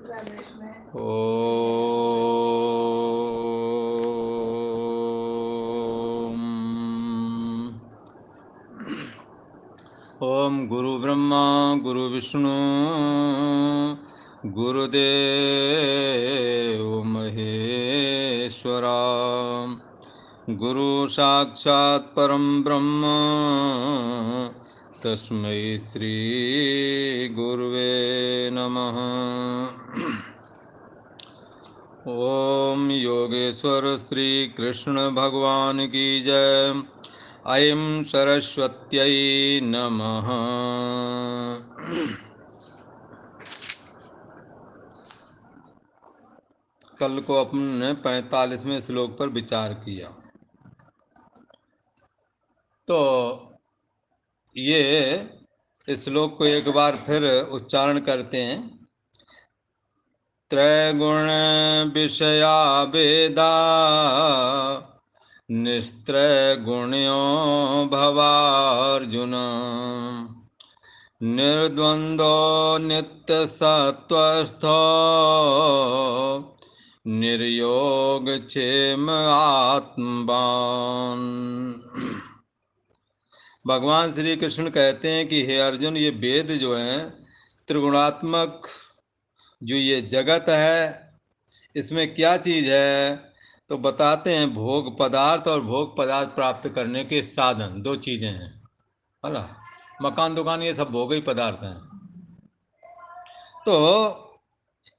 ओम गुरु ब्रह्मा गुरु विष्णु गुरुदेव महेश्वरा गुरु साक्षात् परम ब्रह्म तस्मै श्री गुरुवे नमः। ओम योगेश्वर श्री कृष्ण भगवान की जय। ऐं सरस्वत्यै नमः। कल को अपने 45वें श्लोक पर विचार किया। तो ये श्लोक को एक बार फिर उच्चारण करते हैं। त्रैगुण विषया वेदा निस्त्रैगुण्यो भवार्जुन निर्द्वन्द्वो नित्यसत्त्वस्थो निर्योगक्षेम आत्मवान। भगवान श्री कृष्ण कहते हैं कि हे अर्जुन, ये वेद जो हैं त्रिगुणात्मक, जो ये जगत है इसमें क्या चीज़ है तो बताते हैं भोग पदार्थ और भोग पदार्थ प्राप्त करने के साधन। दो चीज़ें हैं, है ना। मकान दुकान ये सब भोग ही पदार्थ हैं। तो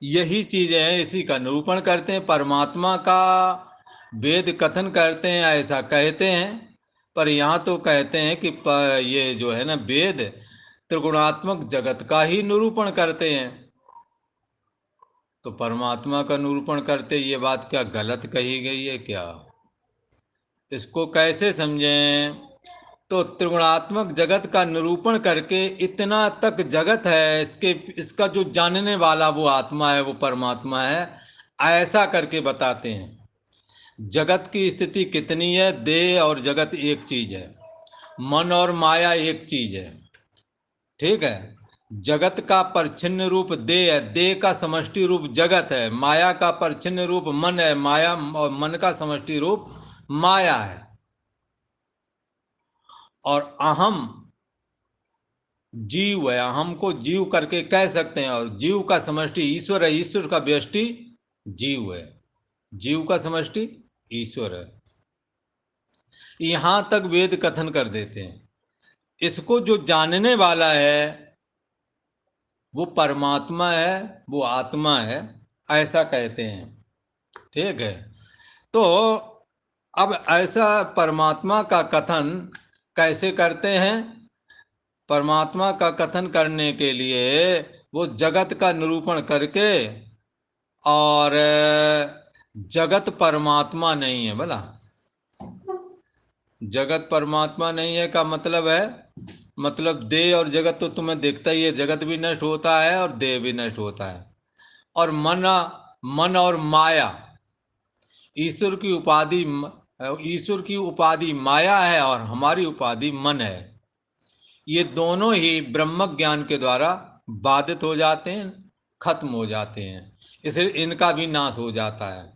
यही चीज़ें हैं, इसी का निरूपण करते हैं। परमात्मा का वेद कथन करते हैं, ऐसा कहते हैं। पर यहाँ तो कहते हैं कि ये जो है ना वेद त्रिगुणात्मक जगत का ही निरूपण करते हैं। तो परमात्मा का निरूपण करते ये बात क्या गलत कही गई है क्या? इसको कैसे समझें? तो त्रिगुणात्मक जगत का निरूपण करके इतना तक जगत है, इसका जो जानने वाला वो आत्मा है, वो परमात्मा है, ऐसा करके बताते हैं। जगत की स्थिति कितनी है? देह और जगत एक चीज है, मन और माया एक चीज है, ठीक है। जगत का परिच्छिन्न रूप देह है, देह का समष्टि रूप जगत है। माया का परिच्छिन्न रूप मन है, माया और मन का समष्टि रूप माया है। और अहम जीव है, अहम को जीव करके कह सकते हैं। और जीव का समष्टि ईश्वर है, ईश्वर का व्यष्टि जीव है, जीव का समष्टि ईश्वर है। यहां तक वेद कथन कर देते हैं। इसको जो जानने वाला है वो परमात्मा है, वो आत्मा है, ऐसा कहते हैं, ठीक है। तो अब ऐसा परमात्मा का कथन कैसे करते हैं? परमात्मा का कथन करने के लिए वो जगत का निरूपण करके, और जगत परमात्मा नहीं है। भला जगत परमात्मा नहीं है का मतलब है, मतलब देह और जगत तो तुम्हें दिखता ही है, जगत भी नष्ट होता है और देह भी नष्ट होता है। और मन और माया, ईश्वर की उपाधि, ईश्वर की उपाधि माया है और हमारी उपाधि मन है। ये दोनों ही ब्रह्म ज्ञान के द्वारा बाधित हो जाते हैं, खत्म हो जाते हैं, इसलिए इनका भी नाश हो जाता है।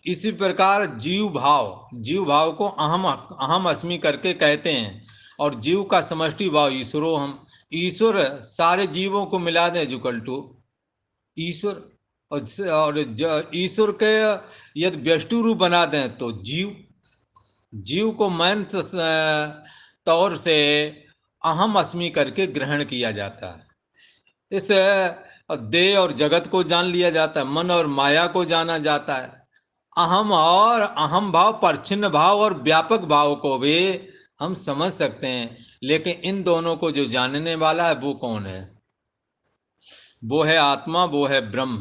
इसी प्रकार जीव भाव को अहम अहम अस्मि करके कहते हैं। और जीव का समष्टि भाव ईश्वरो हम, ईश्वर सारे जीवों को मिला दें जुकल टू ईश्वर। और ईश्वर के यदि व्यष्टि रूप बना दें तो जीव को मैन तौर से अहम अस्मि करके ग्रहण किया जाता है। इस देह और जगत को जान लिया जाता है, मन और माया को जाना जाता है। अहम और अहम भाव, परछिन्न भाव और व्यापक भाव को भी हम समझ सकते हैं। लेकिन इन दोनों को जो जानने वाला है वो कौन है? वो है आत्मा, वो है ब्रह्म।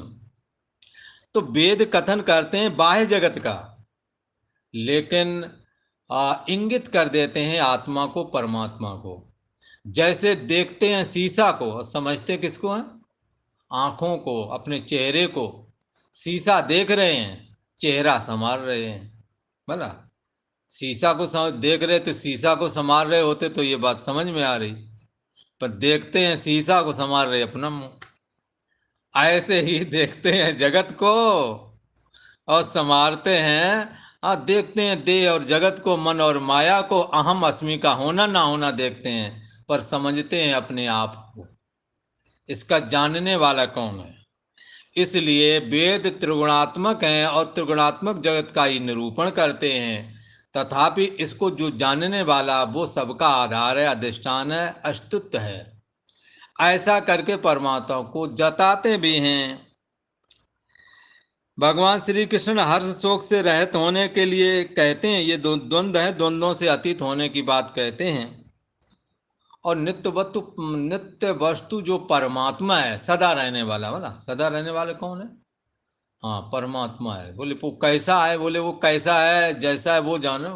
तो वेद कथन करते हैं बाह्य जगत का, लेकिन इंगित कर देते हैं आत्मा को, परमात्मा को। जैसे देखते हैं शीशा को और समझते किसको हैं? आंखों को, अपने चेहरे को। शीशा देख रहे हैं, चेहरा संवार रहे हैं। भला शीशा को देख रहे तो शीशा को संवार रहे होते तो ये बात समझ में आ रही, पर देखते हैं शीशा को संवार रहे अपना मुंह। ऐसे ही देखते हैं जगत को और संवारते हैं। हाँ, देखते हैं देह और जगत को, मन और माया को, अहम अस्मि का होना ना होना देखते हैं, पर समझते हैं अपने आप को। इसका जानने वाला कौन है? इसलिए वेद त्रिगुणात्मक हैं और त्रिगुणात्मक जगत का ही निरूपण करते हैं। तथापि इसको जो जानने वाला, वो सबका आधार है, अधिष्ठान है, अस्तित्व है। ऐसा करके परमात्मा को जताते भी हैं। भगवान श्री कृष्ण हर्ष शोक से रहित होने के लिए कहते हैं, ये द्वंद्व है, द्वंद्वों से अतीत होने की बात कहते हैं। और नित्य वस्तु जो परमात्मा है, सदा रहने वाला, बोला सदा रहने वाले कौन है? हाँ, परमात्मा है। बोले वो कैसा है? बोले वो कैसा है, जैसा है वो जानो,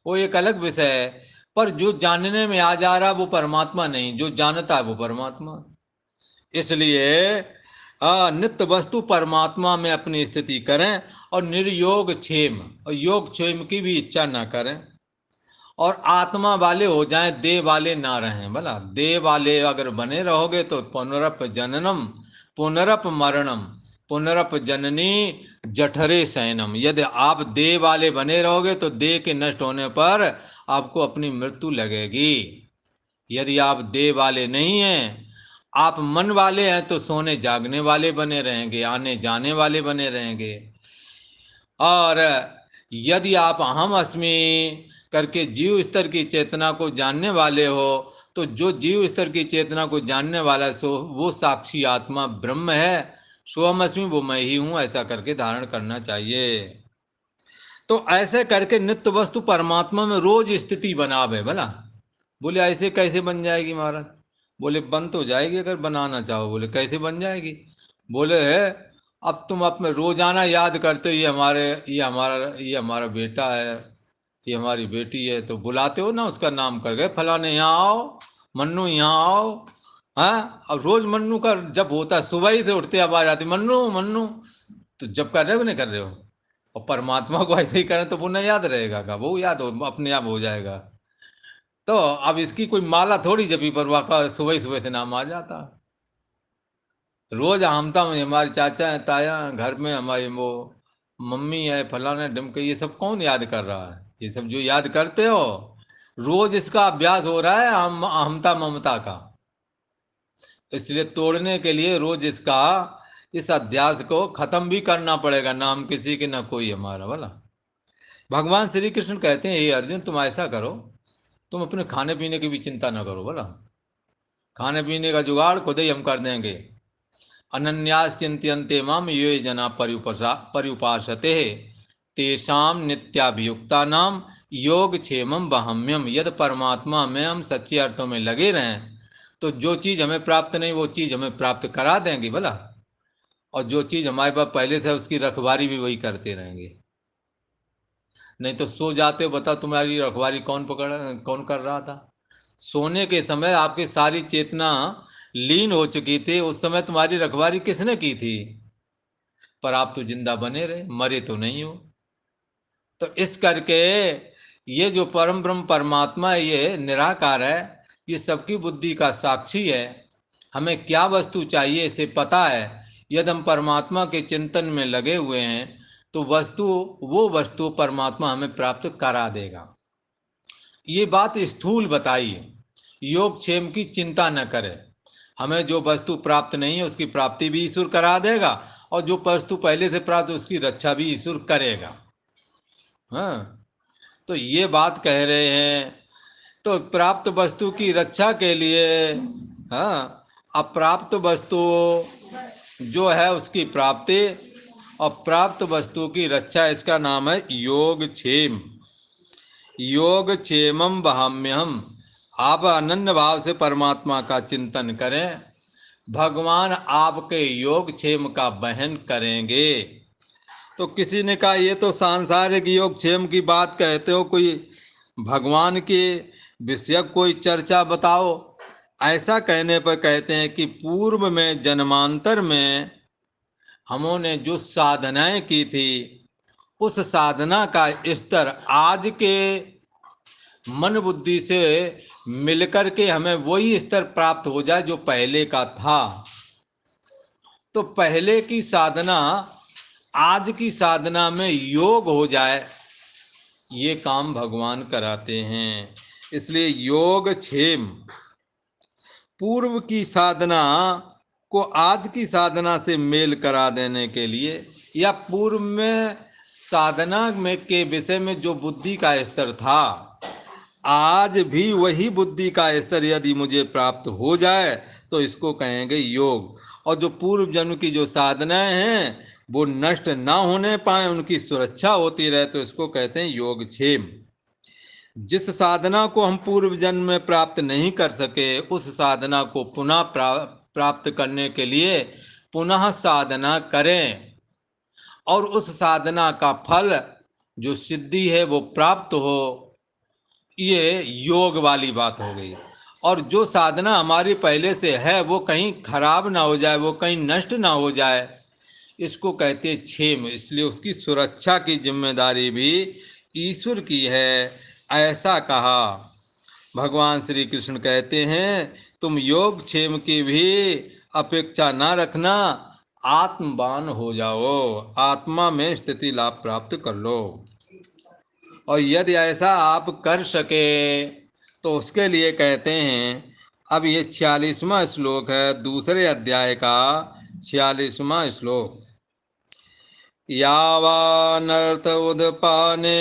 वो एक अलग विषय है। पर जो जानने में आ जा रहा वो परमात्मा नहीं, जो जानता है वो परमात्मा। इसलिए नित्य वस्तु परमात्मा में अपनी स्थिति करें और निर्योग क्षेम और योग क्षेम की भी इच्छा ना करें, और आत्मा वाले हो जाएं, देह वाले ना रहें। भला देह वाले अगर बने रहोगे तो पुनरप जननम पुनरप मरणम पुनरप जननी जठरे शयनम। यदि आप देह वाले बने रहोगे तो देह के नष्ट होने पर आपको अपनी मृत्यु लगेगी। यदि आप देह वाले नहीं हैं, आप मन वाले हैं, तो सोने जागने वाले बने रहेंगे, आने जाने वाले बने रहेंगे। और यदि आप अहम अस्मि करके जीव स्तर की चेतना को जानने वाले हो, तो जो जीव स्तर की चेतना को जानने वाला सो वो साक्षी आत्मा ब्रह्म है। सोहम अस्मि, वो मैं ही हूं, ऐसा करके धारण करना चाहिए। तो ऐसे करके नित्य वस्तु परमात्मा में रोज स्थिति बनावे। भला बोले ऐसे कैसे बन जाएगी महाराज? बोले बन तो जाएगी अगर बनाना चाहो। बोले कैसे बन जाएगी? बोले है, अब तुम अपने रोजाना याद करते हो, ये हमारा बेटा है, ये हमारी बेटी है, तो बुलाते हो ना उसका नाम करके, फलाने यहाँ आओ, मन्नू यहाँ आओ। हाँ, अब रोज मन्नू का जब होता है, सुबह ही से उठते आवाज आती मन्नू मन्नू। तो जब कर रहे हो नहीं कर रहे हो? और परमात्मा को ऐसे ही करें तो वो नहीं याद रहेगा का? वो याद हो अपने आप हो जाएगा। तो अब इसकी कोई माला थोड़ी जपी, पर वाका सुबह ही सुबह से नाम आ जाता। रोज हमता में हमारे चाचा है, ताया हैं, घर में हमारी वो मम्मी है, फलाना ढिमके, ये सब कौन याद कर रहा है? ये सब जो याद करते हो, रोज इसका अभ्यास हो रहा है हमता ममता का। तो इसलिए तोड़ने के लिए रोज इस अध्यास को खत्म भी करना पड़ेगा। नाम किसी के ना कोई हमारा, बोला। भगवान श्री कृष्ण कहते हैं, हे अर्जुन तुम ऐसा करो, तुम अपने खाने पीने की भी चिंता ना करो। बोला खाने पीने का जुगाड़ खुद ही हम कर देंगे। अनन्यास चिंत्यन्ते माम ये जना पर्युपासते तेषाम नित्याभियुक्ता नाम योग क्षेमम वहम्यम। यद परमात्मा में हम सच्चे अर्थों में लगे रहें, तो जो चीज़ हमें प्राप्त नहीं वो चीज़ हमें प्राप्त करा देंगी। भला और जो चीज़ हमारे पास पहले से उसकी रखवारी भी वही करते रहेंगे। नहीं तो सो जाते हो, बताओ तुम्हारी रखवारी कौन कर रहा था? सोने के समय आपकी सारी चेतना लीन हो चुकी थी, उस समय तुम्हारी रखवारी किसने की थी? पर आप तो जिंदा बने रहे, मरे तो नहीं हो। तो इस करके ये जो परम ब्रह्म परमात्मा है, ये निराकार है, ये सबकी बुद्धि का साक्षी है। हमें क्या वस्तु चाहिए इसे पता है। यदि हम परमात्मा के चिंतन में लगे हुए हैं तो वो वस्तु परमात्मा हमें प्राप्त करा देगा। ये बात स्थूल बताई है। योग क्षेम की चिंता न करें। हमें जो वस्तु प्राप्त नहीं है उसकी प्राप्ति भी ईश्वर करा देगा, और जो वस्तु पहले से प्राप्त उसकी रक्षा भी ईश्वर करेगा। हाँ, तो ये बात कह रहे हैं। तो प्राप्त वस्तु की रक्षा के लिए, हाँ, अप्राप्त वस्तु जो है उसकी प्राप्ति और प्राप्त वस्तु की रक्षा, इसका नाम है योग क्षेम। योग क्षेमम वहाम्यहम। आप अनन्य भाव से परमात्मा का चिंतन करें, भगवान आपके योग क्षेम का वहन करेंगे। तो किसी ने कहा ये तो सांसारिक योग क्षेम की बात कहते हो, कोई भगवान के विषय कोई चर्चा बताओ। ऐसा कहने पर कहते हैं कि पूर्व में जन्मांतर में हमने जो साधनाएं की थी, उस साधना का स्तर आज के मन बुद्धि से मिलकर के हमें वही स्तर प्राप्त हो जाए जो पहले का था। तो पहले की साधना आज की साधना में योग हो जाए, ये काम भगवान कराते हैं। इसलिए योग क्षेम पूर्व की साधना को आज की साधना से मेल करा देने के लिए, या पूर्व में साधना में के विषय में जो बुद्धि का स्तर था, आज भी वही बुद्धि का स्तर यदि मुझे प्राप्त हो जाए तो इसको कहेंगे योग। और जो पूर्व जन्म की जो साधनाएं हैं वो नष्ट ना होने पाए, उनकी सुरक्षा होती रहे, तो इसको कहते हैं योगक्षेम। जिस साधना को हम पूर्व जन्म में प्राप्त नहीं कर सके, उस साधना को पुनः प्राप्त करने के लिए पुनः साधना करें, और उस साधना का फल जो सिद्धि है वो प्राप्त हो, ये योग वाली बात हो गई। और जो साधना हमारी पहले से है वो कहीं खराब ना हो जाए, वो कहीं नष्ट ना हो जाए, इसको कहते हैं क्षेम। इसलिए उसकी सुरक्षा की जिम्मेदारी भी ईश्वर की है, ऐसा कहा। भगवान श्री कृष्ण कहते हैं तुम योग क्षेम की भी अपेक्षा ना रखना, आत्मवान हो जाओ, आत्मा में स्थिति लाभ प्राप्त कर लो। और यदि ऐसा आप कर सके तो उसके लिए कहते हैं, अब ये 46वां श्लोक है दूसरे अध्याय का 46वां श्लोक। यावानर्थ उदपाने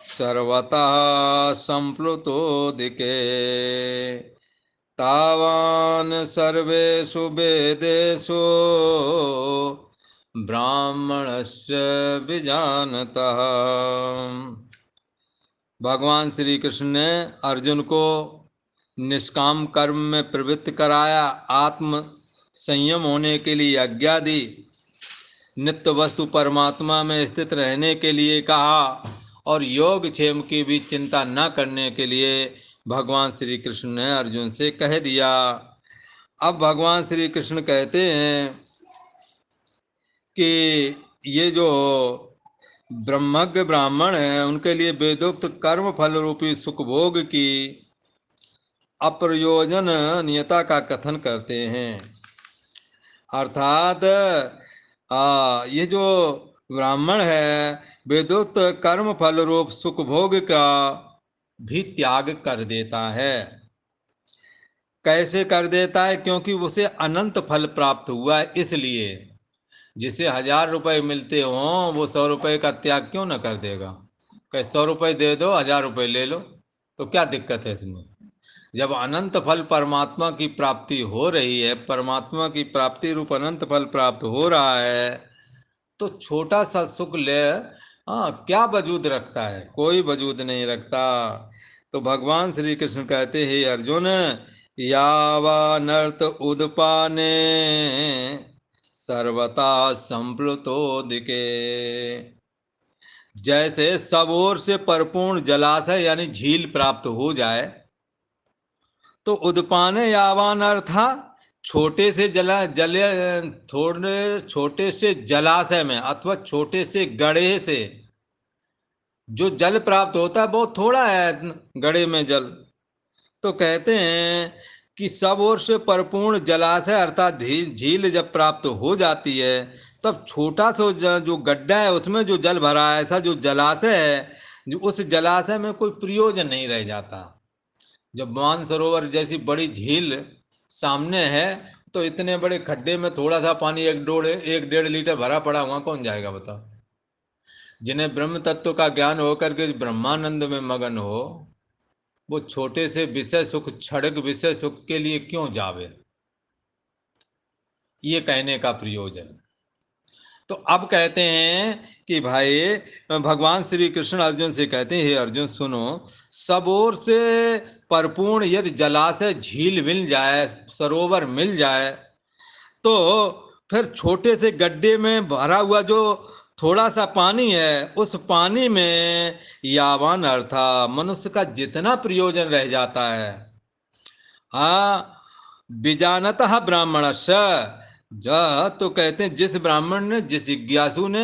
सर्वतः संप्लुतोदिके तावान सर्वेषु वेदेषु ब्राह्मणस्य विजानतः। भगवान श्री कृष्ण ने अर्जुन को निष्काम कर्म में प्रवृत्त कराया, आत्म संयम होने के लिए आज्ञा दी, नित्य वस्तु परमात्मा में स्थित रहने के लिए कहा, और योग क्षेम की भी चिंता न करने के लिए भगवान श्री कृष्ण ने अर्जुन से कह दिया। अब भगवान श्री कृष्ण कहते हैं कि ये जो ब्रह्मज्ञ ब्राह्मण हैं उनके लिए वेदोक्त कर्म फल रूपी सुखभोग की अप्रयोजनीयता का कथन करते हैं। अर्थात ये जो ब्राह्मण है वेदोक्त कर्म फल रूप सुखभोग का भी त्याग कर देता है। कैसे कर देता है? क्योंकि उसे अनंत फल प्राप्त हुआ है, इसलिए। जिसे 1000 रुपये मिलते हों वो 100 रुपये का त्याग क्यों न कर देगा? कहे 100 रुपये दे दो, 1000 रुपये ले लो, तो क्या दिक्कत है इसमें? जब अनंत फल परमात्मा की प्राप्ति हो रही है, परमात्मा की प्राप्ति रूप अनंत फल प्राप्त हो रहा है, तो छोटा सा सुख ले क्या वजूद रखता है? कोई वजूद नहीं रखता। तो भगवान श्री कृष्ण कहते हैं अर्जुन, यावानर्थ उदपाने सर्वता संप्लुतोदिके। जैसे सब ओर से परिपूर्ण जलाशय यानी झील प्राप्त हो जाए, तो उदपाने यावान अर्था छोटे से थोड़े छोटे से जलाशय में अथवा छोटे से गड्ढे से जो जल प्राप्त होता है बहुत थोड़ा है गड्ढे में जल। तो कहते हैं कि सब ओर से परिपूर्ण जलाशय अर्थात झील जब प्राप्त हो जाती है, तब छोटा सा जो गड्ढा है उसमें जो जल भरा है, ऐसा जो जलाशय है, उस जलाशय में कोई प्रयोजन नहीं रह जाता। जब मानसरोवर जैसी बड़ी झील सामने है तो इतने बड़े खड्डे में थोड़ा सा पानी 1-1.5 लीटर भरा पड़ा हुआ कौन जाएगा बताओ? जिन्हें ब्रह्म तत्व का ज्ञान होकर के ब्रह्मानंद में मगन हो, वो छोटे से विषय सुख, क्षणिक विषय सुख के लिए क्यों जावे? ये कहने का प्रयोजन। तो अब कहते हैं कि भाई भगवान श्री कृष्ण अर्जुन से कहते हैं, हे अर्जुन सुनो, सब ओर से परिपूर्ण यदि जलाशय झील मिल जाए, सरोवर मिल जाए, तो फिर छोटे से गड्ढे में भरा हुआ जो थोड़ा सा पानी है, उस पानी में यावान अर्था मनुष्य का जितना प्रयोजन रह जाता है। बीजानतः ब्राह्मणस्य, तो कहते हैं जिस ब्राह्मण ने, जिस जिज्ञासु ने,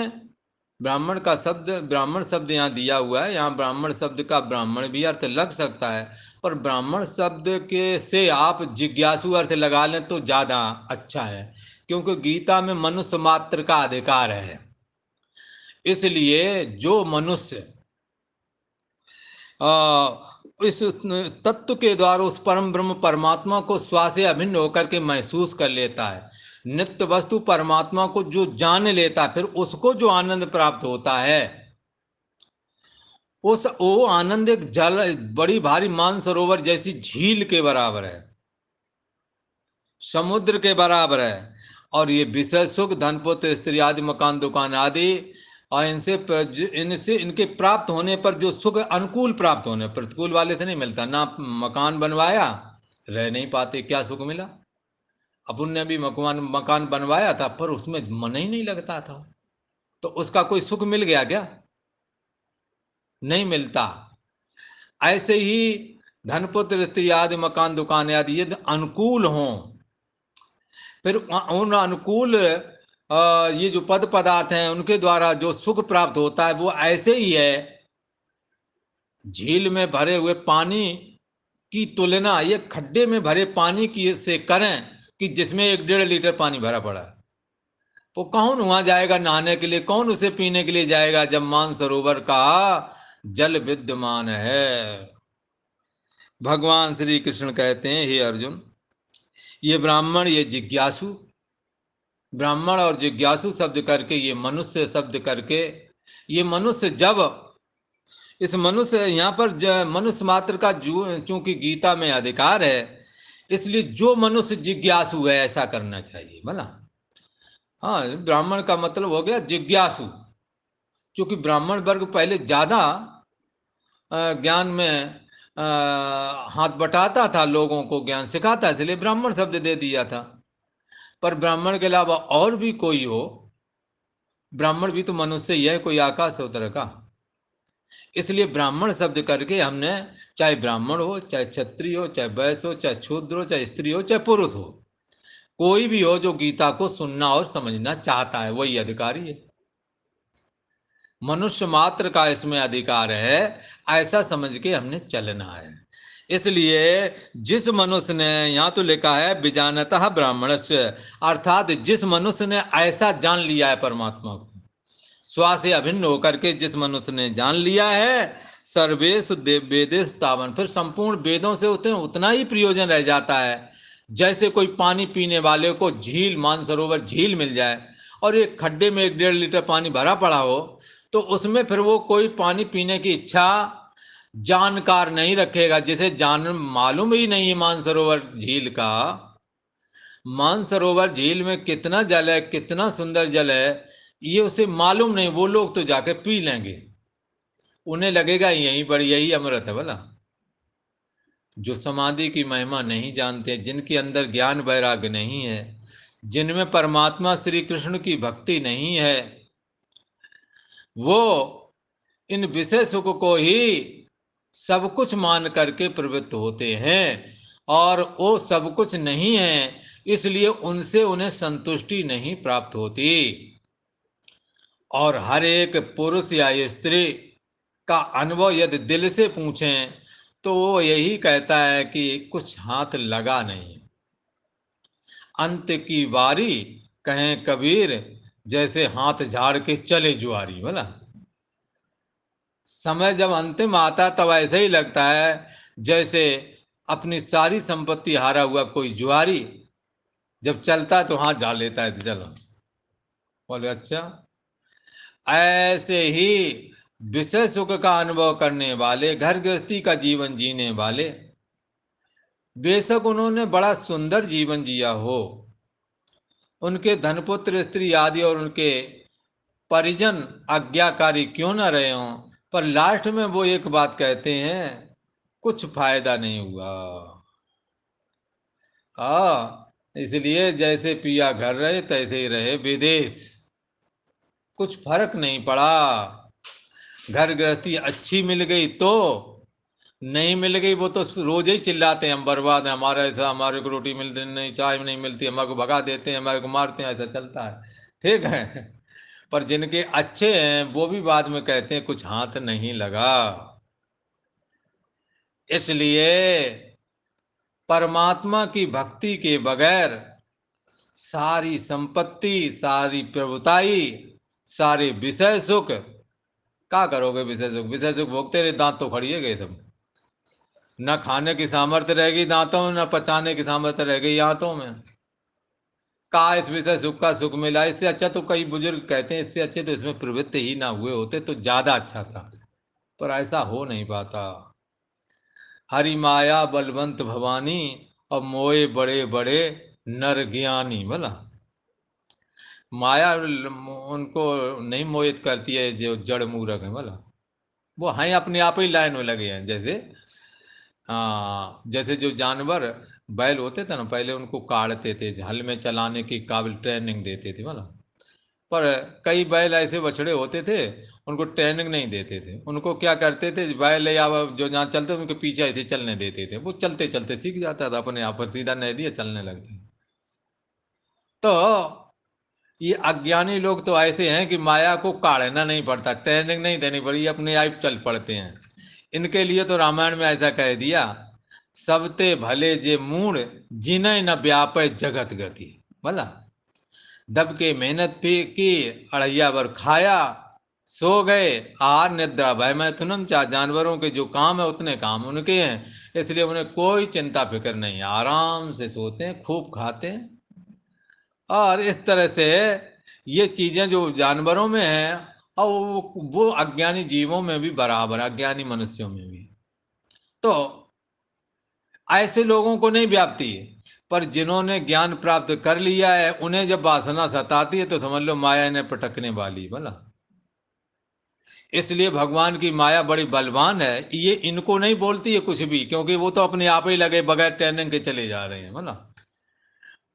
ब्राह्मण का शब्द, ब्राह्मण शब्द यहाँ दिया हुआ है, यहाँ ब्राह्मण शब्द का ब्राह्मण भी अर्थ लग सकता है, पर ब्राह्मण शब्द के से आप जिज्ञासु अर्थ लगा लें तो ज़्यादा अच्छा है, क्योंकि गीता में मनुष्य मात्र का अधिकार है। इसलिए जो मनुष्य इस तत्व के द्वारा उस परम ब्रह्म परमात्मा को स्व से अभिन्न होकर के महसूस कर लेता है, नित्य वस्तु परमात्मा को जो जान लेता है, फिर उसको जो आनंद प्राप्त होता है, उस वो आनंद एक जल बड़ी भारी मानसरोवर जैसी झील के बराबर है, समुद्र के बराबर है। और ये विषय सुख, धन पुत्र स्त्री आदि, मकान दुकान आदि, और इनसे इनके प्राप्त होने पर जो सुख अनुकूल प्राप्त होने, प्रतिकूल वाले से नहीं मिलता। ना मकान बनवाया, रह नहीं पाते, क्या सुख मिला? अपन ने भी मकान बनवाया था, पर उसमें मन ही नहीं लगता था, तो उसका कोई सुख मिल गया क्या? नहीं मिलता। ऐसे ही धन पुत्र स्त्री आदि, मकान दुकान आदि यदि अनुकूल हों, फिर उन अनुकूल ये जो पद पदार्थ हैं उनके द्वारा जो सुख प्राप्त होता है वो ऐसे ही है, झील में भरे हुए पानी की तुलना ये खड्डे में भरे पानी की से करें कि जिसमें 1-1.5 लीटर पानी भरा पड़ा है। तो कौन वहां जाएगा नहाने के लिए, कौन उसे पीने के लिए जाएगा, जब मानसरोवर का जल विद्यमान है। भगवान श्री कृष्ण कहते हैं, हे अर्जुन, ये ब्राह्मण, ये जिज्ञासु, ब्राह्मण और जिज्ञासु शब्द करके, ये मनुष्य शब्द करके, ये मनुष्य जब इस मनुष्य यहाँ पर मनुष्य मात्र का चूंकि गीता में अधिकार है, इसलिए जो मनुष्य जिज्ञासु है ऐसा करना चाहिए भला। हाँ, ब्राह्मण का मतलब हो गया जिज्ञासु, क्योंकि ब्राह्मण वर्ग पहले ज्यादा ज्ञान में हाथ बटाता था, लोगों को ज्ञान सिखाता, इसलिए ब्राह्मण शब्द दे दिया था। पर ब्राह्मण के अलावा और भी कोई हो, ब्राह्मण भी तो मनुष्य ही है, कोई आकाश उतर का। इसलिए ब्राह्मण शब्द करके हमने, चाहे ब्राह्मण हो, चाहे क्षत्रिय हो, चाहे वैश्य हो, चाहे शूद्र हो, चाहे स्त्री हो, चाहे पुरुष हो, कोई भी हो जो गीता को सुनना और समझना चाहता है, वही अधिकारी है। मनुष्य मात्र का इसमें अधिकार है, ऐसा समझ के हमने चलना है। इसलिए जिस मनुष्य ने, यहाँ तो लिखा है विजानतः ब्राह्मणस्य, अर्थात जिस मनुष्य ने ऐसा जान लिया है परमात्मा को, स्व से अभिन्न होकर के जिस मनुष्य ने जान लिया है, सर्वेश वेदेश तावन, फिर संपूर्ण वेदों से उतना ही प्रयोजन रह जाता है। जैसे कोई पानी पीने वाले को झील, मानसरोवर झील मिल जाए और एक खड्डे में 1-1.5 लीटर पानी भरा पड़ा हो, तो उसमें फिर वो कोई पानी पीने की इच्छा जानकार नहीं रखेगा, जिसे जान मालूम ही नहीं है मानसरोवर झील का, मानसरोवर झील में कितना जल है, कितना सुंदर जल है, ये उसे मालूम नहीं। वो लोग तो जाके पी लेंगे, उन्हें लगेगा यहीं पर यही अमृत है भला। जो समाधि की महिमा नहीं जानते, जिनके अंदर ज्ञान वैराग्य नहीं है, जिनमें परमात्मा श्री कृष्ण की भक्ति नहीं है, वो इन विषय सुख को ही सब कुछ मान करके प्रवृत्त होते हैं, और वो सब कुछ नहीं है, इसलिए उनसे उन्हें संतुष्टि नहीं प्राप्त होती। और हर एक पुरुष या स्त्री का अनुभव यदि दिल से पूछें तो वो यही कहता है कि कुछ हाथ लगा नहीं। अंत की बारी कहें कबीर, जैसे हाथ झाड़ के चले जुआरी। बोला, समय जब अंतिम आता तब ऐसे ही लगता है जैसे अपनी सारी संपत्ति हारा हुआ कोई जुआरी जब चलता तो हाथ झाड़ लेता है, तो चलो। बोले अच्छा, ऐसे ही विषय सुख का अनुभव करने वाले, घर गृहस्थी का जीवन जीने वाले, बेशक उन्होंने बड़ा सुंदर जीवन जिया हो, उनके धनपुत्र स्त्री आदि और उनके परिजन आज्ञाकारी क्यों न रहे हों, पर लास्ट में वो एक बात कहते हैं, कुछ फायदा नहीं हुआ। इसलिए जैसे पिया घर रहे तैसे ही रहे विदेश, कुछ फर्क नहीं पड़ा। घर गृहस्थी अच्छी मिल गई तो, नहीं मिल गई वो तो रोज ही चिल्लाते हैं हम बर्बाद हैं, हमारा ऐसा, हमारे को रोटी मिलती नहीं, चाय नहीं मिलती, हमारे को भगा देते हैं, हमारे को मारते हैं, ऐसा चलता है। ठीक है, पर जिनके अच्छे हैं वो भी बाद में कहते हैं कुछ हाथ नहीं लगा। इसलिए परमात्मा की भक्ति के बगैर सारी संपत्ति, सारी प्रभुताई, सारे विषय सुख, क्या करोगे? विषय सुख, विषय सुख भोगते रहे, दांत तो खड़िए गए तुम। न खाने की सामर्थ्य रहेगी दांतों में, न पचाने की सामर्थ्य रहेगी आंतों में। का इस विषय सुख का सुख मिला, इससे अच्छा तो कई बुजुर्ग कहते हैं इससे अच्छे तो इसमें प्रवृत्त ही ना हुए होते तो ज्यादा अच्छा था, पर ऐसा हो नहीं पाता। हरि माया बलवंत भवानी और मोए बड़े बड़े नर ज्ञानी। बोला माया उनको नहीं मोहित करती है जो जड़ मूर्ख है। बोला वो हैं अपने आप ही लाइन में लगे हैं। जैसे हाँ, जैसे जो जानवर बैल होते थे ना, पहले उनको काढ़ते थे, हल में चलाने की काबिल ट्रेनिंग देते थे। बोला पर कई बैल ऐसे बछड़े होते थे, उनको ट्रेनिंग नहीं देते थे। उनको क्या करते थे, बैल या जो जहाँ चलते उनके पीछे ऐसे चलने देते थे, वो चलते चलते सीख जाता था अपने आप पर, सीधा नहीं दिया चलने लगते। तो ये अज्ञानी लोग तो ऐसे हैं कि माया को काढ़ना नहीं पड़ता, ट्रेनिंग नहीं देनी पड़ी, अपने आप चल पड़ते हैं। इनके लिए तो रामायण में ऐसा कह दिया, सबते भले जे मूड जिन्हें न व्यापे जगत गति। बोला दब के मेहनत भी की, अड़ैया बर खाया, सो गए, आहार निद्रा भय मैथुनम। चाहे जानवरों के जो काम है उतने काम उनके हैं, इसलिए उन्हें कोई चिंता फिक्र नहीं है, आराम से सोते हैं, खूब खाते हैं। और इस तरह से ये चीजें जो जानवरों में हैं, और वो अज्ञानी जीवों में भी बराबर, अज्ञानी मनुष्यों में भी। तो ऐसे लोगों को नहीं व्याप्ति है, पर जिन्होंने ज्ञान प्राप्त कर लिया है उन्हें जब वासना सताती है तो समझ लो माया ने पटकने वाली। बोला इसलिए भगवान की माया बड़ी बलवान है, ये इनको नहीं बोलती है कुछ भी, क्योंकि वो तो अपने आप ही लगे बगैर ट्रेनिंग के चले जा रहे हैं। बोला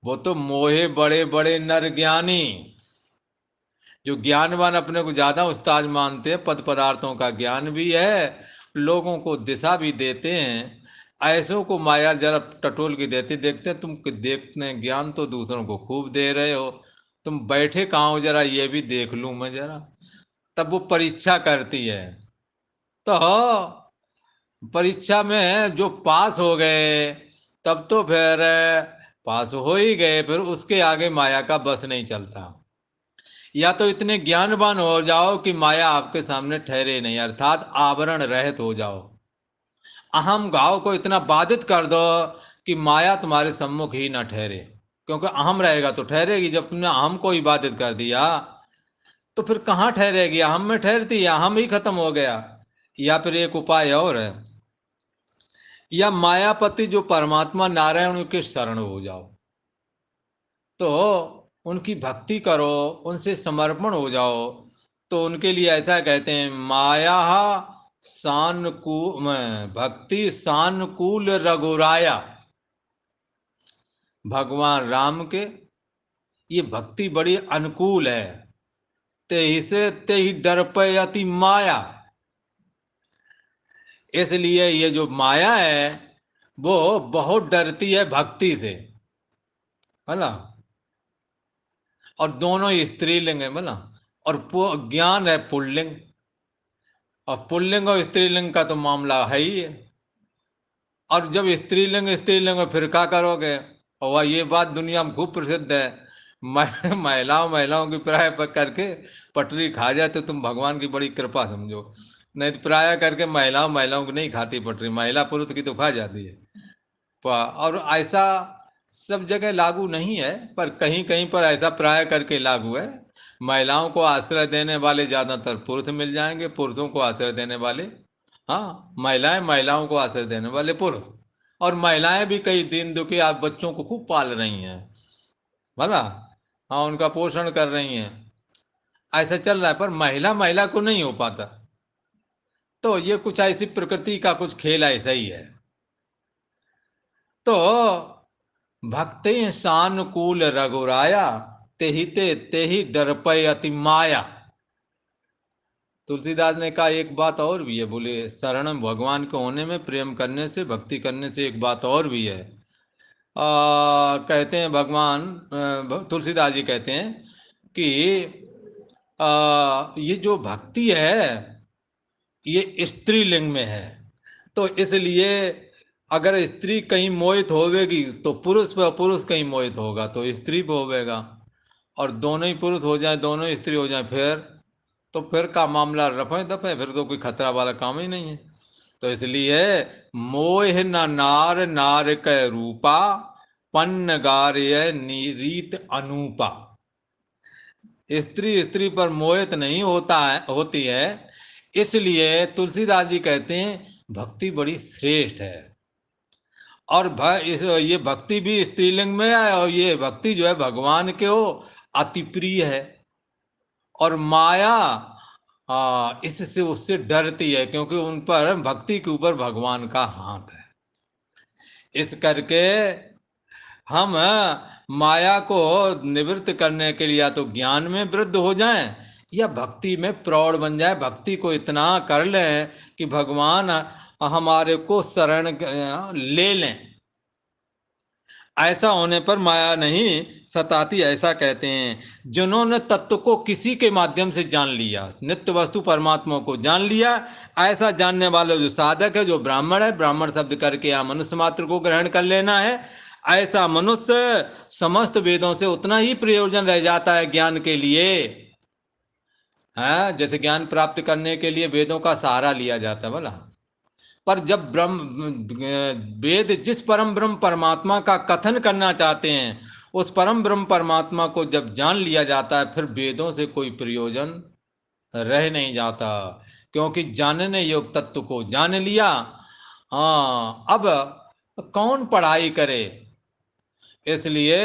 वो तो मोहे बड़े बड़े नर ज्ञानी, जो ज्ञानवान अपने को ज्यादा उस्ताद मानते हैं, पद पदार्थों का ज्ञान भी है, लोगों को दिशा भी देते हैं, ऐसों को माया जरा टटोल की देती। देखते हैं तुम देखते हैं ज्ञान तो दूसरों को खूब दे रहे हो, तुम बैठे कहाँ हो, जरा ये भी देख लूं मैं जरा। तब वो परीक्षा करती है। तो परीक्षा में जो पास हो गए तब तो फिर पास हो ही गए, फिर उसके आगे माया का बस नहीं चलता। या तो इतने ज्ञानवान हो जाओ कि माया आपके सामने ठहरे नहीं, अर्थात आवरण रहित हो जाओ। अहम भाव को इतना बाधित कर दो कि माया तुम्हारे सम्मुख ही ना ठहरे, क्योंकि अहम रहेगा तो ठहरेगी। जब तुमने अहम को ही बाधित कर दिया तो फिर कहाँ ठहरेगी, अहम में ठहरती है, अहम ही खत्म हो गया। या फिर एक उपाय और है, या मायापति जो परमात्मा नारायण के शरण हो जाओ, तो उनकी भक्ति करो, उनसे समर्पण हो जाओ। तो उनके लिए ऐसा कहते हैं, माया सानुकूल भक्ति सानुकूल रघुराया। भगवान राम के ये भक्ति बड़ी अनुकूल है, तेहि से तेहि डर पे अति माया। इसलिए ये जो माया है वो बहुत डरती है भक्ति से। है ना? और दोनों ही स्त्रीलिंग है। बोला और ज्ञान है पुल्लिंग, और पुल्लिंग और स्त्रीलिंग का तो मामला है ही है। और जब स्त्रीलिंग स्त्रीलिंग में फिर क्या करोगे? और वह ये बात दुनिया में खूब प्रसिद्ध है, महिलाओं महिलाओं की प्राय पर करके पटरी खा जाए तो तुम भगवान की बड़ी कृपा समझो। नहीं तो प्राय करके महिलाओं महिलाओं की नहीं खाती पटरी, महिला पुरुष की तो खा जाती है। और ऐसा सब जगह लागू नहीं है, पर कहीं कहीं पर ऐसा प्राय करके लागू है। महिलाओं को आश्रय देने वाले ज्यादातर पुरुष मिल जाएंगे, पुरुषों को आश्रय देने वाले, हाँ महिलाएं, महिलाओं को आश्रय देने वाले पुरुष। और महिलाएं भी कई दीन दुखी आप बच्चों को खूब पाल रही हैं, भला हाँ उनका पोषण कर रही हैं, ऐसा चल रहा है। पर महिला महिला को नहीं हो पाता। तो ये कुछ ऐसी प्रकृति का कुछ खेल ऐसा ही है। तो भक्ति सानुकूल रघुराया, तेहि ते तेहि डरपय अति माया। तुलसीदास ने कहा एक बात और भी है, बोले शरण भगवान के होने में, प्रेम करने से, भक्ति करने से एक बात और भी है। कहते हैं भगवान तुलसीदास जी कहते हैं कि ये जो भक्ति है ये स्त्रीलिंग में है, तो इसलिए अगर स्त्री कहीं मोहित होवेगी तो पुरुष पर, पुरुष कहीं मोहित होगा तो स्त्री पर होवेगा, और दोनों ही पुरुष हो जाए, दोनों ही स्त्री हो जाए, फिर का मामला रफे दफे, फिर तो कोई खतरा वाला काम ही नहीं है। तो इसलिए मोह न नार नार कै रूपा, पन्न गार्य रीत अनूपा। स्त्री स्त्री पर मोहित नहीं होती है। इसलिए तुलसीदास जी कहते हैं भक्ति बड़ी श्रेष्ठ है। और ये भक्ति भी स्त्रीलिंग में है, और ये भक्ति जो है भगवान के हो अति प्रिय है। और माया इससे उससे डरती है, क्योंकि उन पर, भक्ति के ऊपर भगवान का हाथ है। इस करके हम माया को निवृत्त करने के लिए या तो ज्ञान में वृद्ध हो जाएं, या भक्ति में प्रौढ़ बन जाए, भक्ति को इतना कर लें कि भगवान हमारे को शरण ले लें। ऐसा होने पर माया नहीं सताती, ऐसा कहते हैं। जिन्होंने तत्व को किसी के माध्यम से जान लिया, नित्य वस्तु परमात्मा को जान लिया, ऐसा जानने वाले जो साधक है, जो ब्राह्मण है, ब्राह्मण शब्द करके यहाँ मनुष्य मात्र को ग्रहण कर लेना है, ऐसा मनुष्य समस्त वेदों से उतना ही प्रयोजन रह जाता है ज्ञान के लिए। है जैसे ज्ञान प्राप्त करने के लिए वेदों का सहारा लिया जाता है बोला, पर जब वेद जिस परम ब्रह्म परमात्मा का कथन करना चाहते हैं, उस परम ब्रह्म परमात्मा को जब जान लिया जाता है, फिर वेदों से कोई प्रयोजन रह नहीं जाता, क्योंकि जानने योग तत्व को जान लिया। हाँ, अब कौन पढ़ाई करे। इसलिए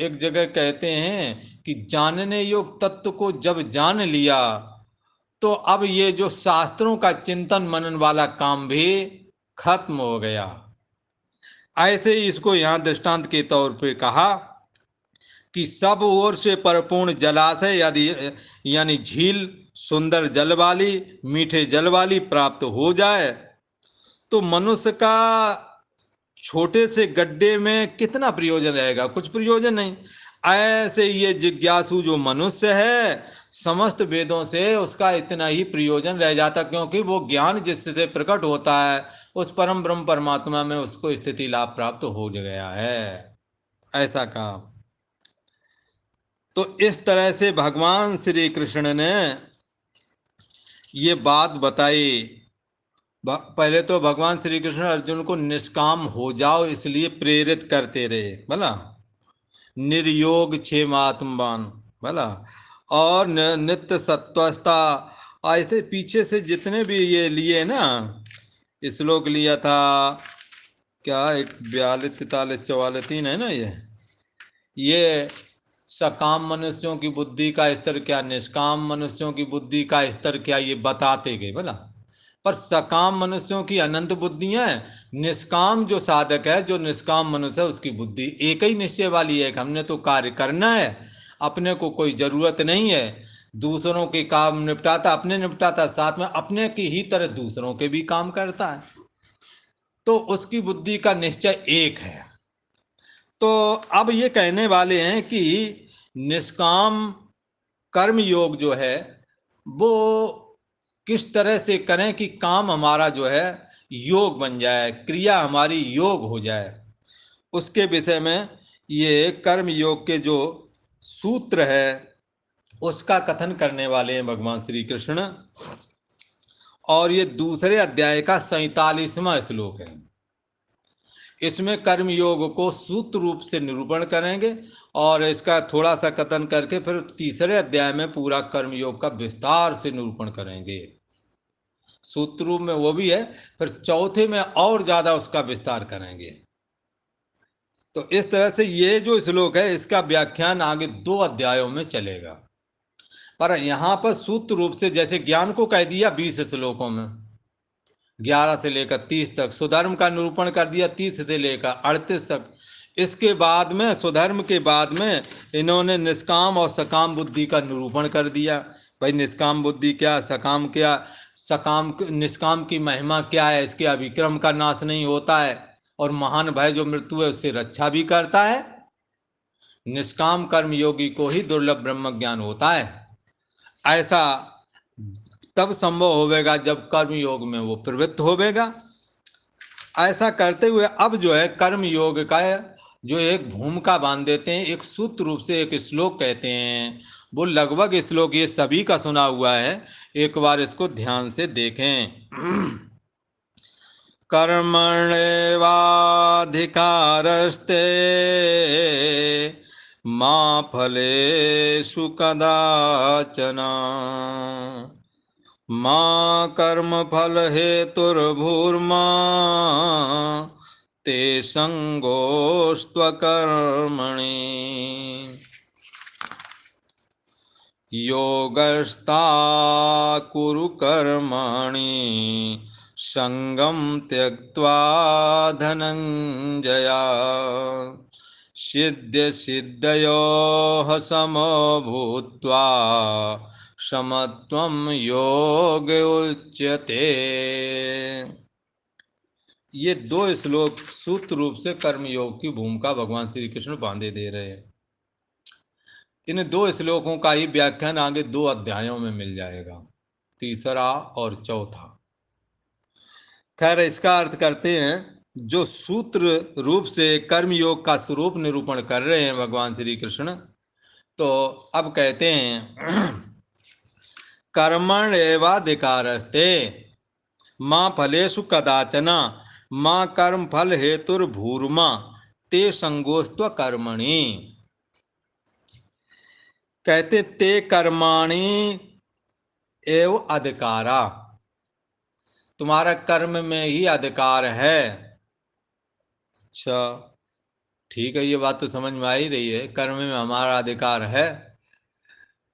एक जगह कहते हैं कि जानने योग तत्व को जब जान लिया, तो अब ये जो शास्त्रों का चिंतन मनन वाला काम भी खत्म हो गया। ऐसे ही इसको यहाँ दृष्टांत के तौर पे कहा कि सब ओर से परिपूर्ण जलाशय यानी झील, सुंदर जल वाली, मीठे जल वाली प्राप्त हो जाए, तो मनुष्य का छोटे से गड्ढे में कितना प्रयोजन रहेगा, कुछ प्रयोजन नहीं। ऐसे ये जिज्ञासु जो मनुष्य है, समस्त वेदों से उसका इतना ही प्रयोजन रह जाता, क्योंकि वो ज्ञान जिससे प्रकट होता है, उस परम ब्रह्म परमात्मा में उसको स्थिति लाभ प्राप्त हो गया है। ऐसा कहा। तो इस तरह से भगवान श्री कृष्ण ने ये बात बताई। पहले तो भगवान श्री कृष्ण अर्जुन को निष्काम हो जाओ इसलिए प्रेरित करते रहे भला, निर्योग क्षेमात्मवान भला, और नित्य सत्वस्था। ऐसे पीछे से जितने भी ये लिए ना, श्लोक लिया था क्या, 42, 43, 44, 3 है ना, ये सकाम मनुष्यों की बुद्धि का स्तर क्या, निष्काम मनुष्यों की बुद्धि का स्तर क्या, ये बताते गए भला। पर सकाम मनुष्यों की अनंत बुद्धियां हैं, निष्काम जो साधक है, जो निष्काम मनुष्य है, उसकी बुद्धि एक ही निश्चय वाली है कि हमने तो कार्य करना है, अपने को कोई जरूरत नहीं है, दूसरों के काम निपटाता, अपने निपटाता, साथ में अपने की ही तरह दूसरों के भी काम करता है, तो उसकी बुद्धि का निश्चय एक है। तो अब ये कहने वाले हैं कि निष्काम कर्म योग जो है वो किस तरह से करें कि काम हमारा जो है योग बन जाए, क्रिया हमारी योग हो जाए। उसके विषय में ये कर्म योग के जो सूत्र है उसका कथन करने वाले हैं भगवान श्री कृष्ण। और ये दूसरे अध्याय का 47वां श्लोक है। इसमें कर्म योग को सूत्र रूप से निरूपण करेंगे, और इसका थोड़ा सा कथन करके फिर तीसरे अध्याय में पूरा कर्म योग का विस्तार से निरूपण करेंगे। सूत्र रूप में वो भी है, फिर चौथे में और ज्यादा उसका विस्तार करेंगे। तो इस तरह से ये जो श्लोक है इसका व्याख्यान आगे 2 अध्यायों में चलेगा, पर यहाँ पर सूत्र रूप से जैसे ज्ञान को कह दिया 20 श्लोकों में, 11 से लेकर 30 तक, सुधर्म का निरूपण कर दिया 30 से लेकर 38 तक। इसके बाद में, सुधर्म के बाद में, इन्होंने निष्काम और सकाम बुद्धि का निरूपण कर दिया। भाई निष्काम बुद्धि क्या, सकाम क्या, निष्काम की महिमा क्या है, इसके अभिक्रम का नाश नहीं होता है, और महान भय जो मृत्यु है उससे रक्षा भी करता है। निष्काम कर्म योगी को ही दुर्लभ ब्रह्म ज्ञान होता है, ऐसा तब संभव होवेगा जब कर्म योग में वो प्रवृत्त होवेगा। ऐसा करते हुए अब जो है कर्म योग का जो एक भूमिका बांध देते हैं, एक सूत्र रूप से एक श्लोक कहते हैं। वो लगभग श्लोक ये सभी का सुना हुआ है, एक बार इसको ध्यान से देखें। कर्मण्येवाधिकारस्ते मा फलेषु कदाचन मा कर्मफलहेतुर्भूर्मा ते संगोस्त्वकर्मणि योगस्ता कुरु कर्मणि संगम त्यक्त्वा धनंजया सिद्ध सिद्धयोः समो भूत्वा समत्वं योग उच्यते। ये दो श्लोक सूत्र रूप से कर्म योग की भूमिका भगवान श्री कृष्ण बांधे दे रहे हैं। इन दो श्लोकों का ही व्याख्यान आगे 2 अध्यायों में मिल जाएगा, तीसरा और चौथा। खैर, इसका अर्थ करते हैं। जो सूत्र रूप से कर्म योग का स्वरूप निरूपण कर रहे हैं भगवान श्री कृष्ण, तो अब कहते हैं कर्मण एवाधिकारस्ते माँ फलेषु कदाचन माँ कर्म फल हेतुर्भूर्मा ते संगोस्त्व कर्मणि। कहते ते कर्माणि एव अधिकारा, तुम्हारा कर्म में ही अधिकार है। अच्छा ठीक है, ये बात तो समझ में आ ही रही है, कर्म में हमारा अधिकार है।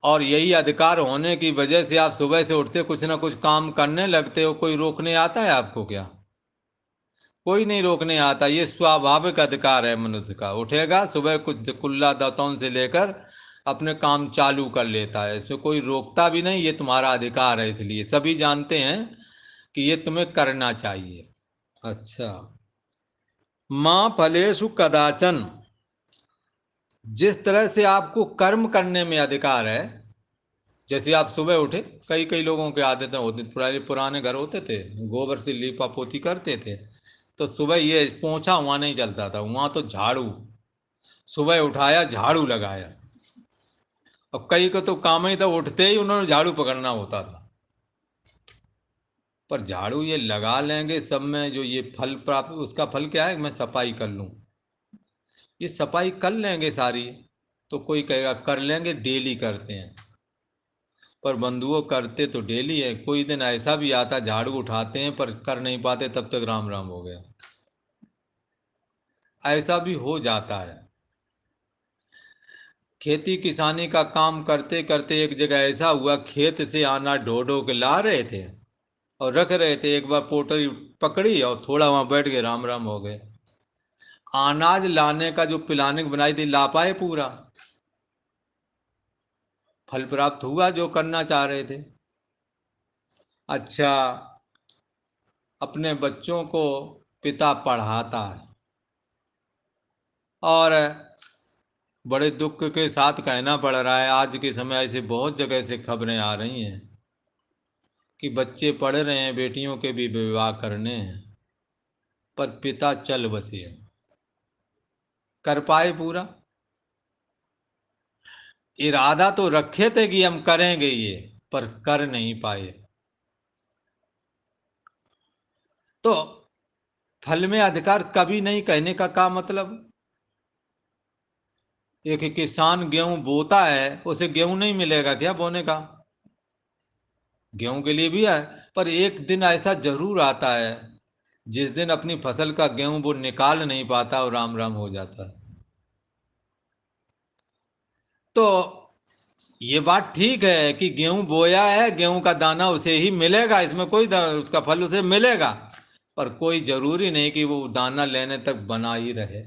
और यही अधिकार होने की वजह से आप सुबह से उठते कुछ ना कुछ काम करने लगते हो। कोई रोकने आता है आपको क्या? कोई नहीं रोकने आता। ये स्वाभाविक अधिकार है मनुष्य का। उठेगा सुबह, कुछ कुल्ला दातौन से लेकर अपने काम चालू कर लेता है, इसमें कोई रोकता भी नहीं। ये तुम्हारा अधिकार है, इसलिए सभी जानते हैं कि ये तुम्हें करना चाहिए। अच्छा, माँ फलेषु कदाचन, जिस तरह से आपको कर्म करने में अधिकार है, जैसे आप सुबह उठे, कई लोगों के आदतें होती, पुराने घर होते थे, गोबर से लीपा पोती करते थे, तो सुबह ये पोंछा वहाँ नहीं चलता था, वहाँ तो झाड़ू। सुबह उठाया, झाड़ू लगाया। और कई को तो काम ही था, उठते ही उन्होंने झाड़ू पकड़ना होता था। पर झाड़ू ये लगा लेंगे सब में, जो ये फल प्राप्त, उसका फल क्या है? मैं सफाई कर लूँ। ये सफाई कर लेंगे सारी, तो कोई कहेगा कर लेंगे, डेली करते हैं। पर बंधुओं करते तो डेली है। कोई दिन ऐसा भी आता झाड़ू उठाते हैं पर कर नहीं पाते, तब तक राम राम हो गया। ऐसा भी हो जाता है। खेती किसानी का काम करते करते एक जगह ऐसा हुआ, खेत से आना ढो ढो के ला रहे थे और रख रहे थे, एक बार पोटली पकड़ी और थोड़ा वहां बैठ गए, राम राम हो गए। अनाज लाने का जो प्लानिंग बनाई थी, ला पाए पूरा? फल प्राप्त हुआ जो करना चाह रहे थे? अच्छा, अपने बच्चों को पिता पढ़ाता है और बड़े दुख के साथ कहना पड़ रहा है, आज के समय ऐसे बहुत जगह से खबरें आ रही हैं कि बच्चे पढ़ रहे हैं, बेटियों के भी विवाह करने हैं, पर पिता चल बसे हैं। कर पाए पूरा? इरादा तो रखे थे कि हम करेंगे ये, पर कर नहीं पाए। तो फल में अधिकार कभी नहीं कहने का क्या मतलब? एक किसान गेहूं बोता है, उसे गेहूं नहीं मिलेगा क्या बोने का? गेहूं के लिए भी है, पर एक दिन ऐसा जरूर आता है जिस दिन अपनी फसल का गेहूं वो निकाल नहीं पाता और राम राम हो जाता है। तो ये बात ठीक है कि गेहूं बोया है, गेहूं का दाना उसे ही मिलेगा, इसमें कोई उसका फल उसे मिलेगा, पर कोई जरूरी नहीं कि वो दाना लेने तक बना ही रहे।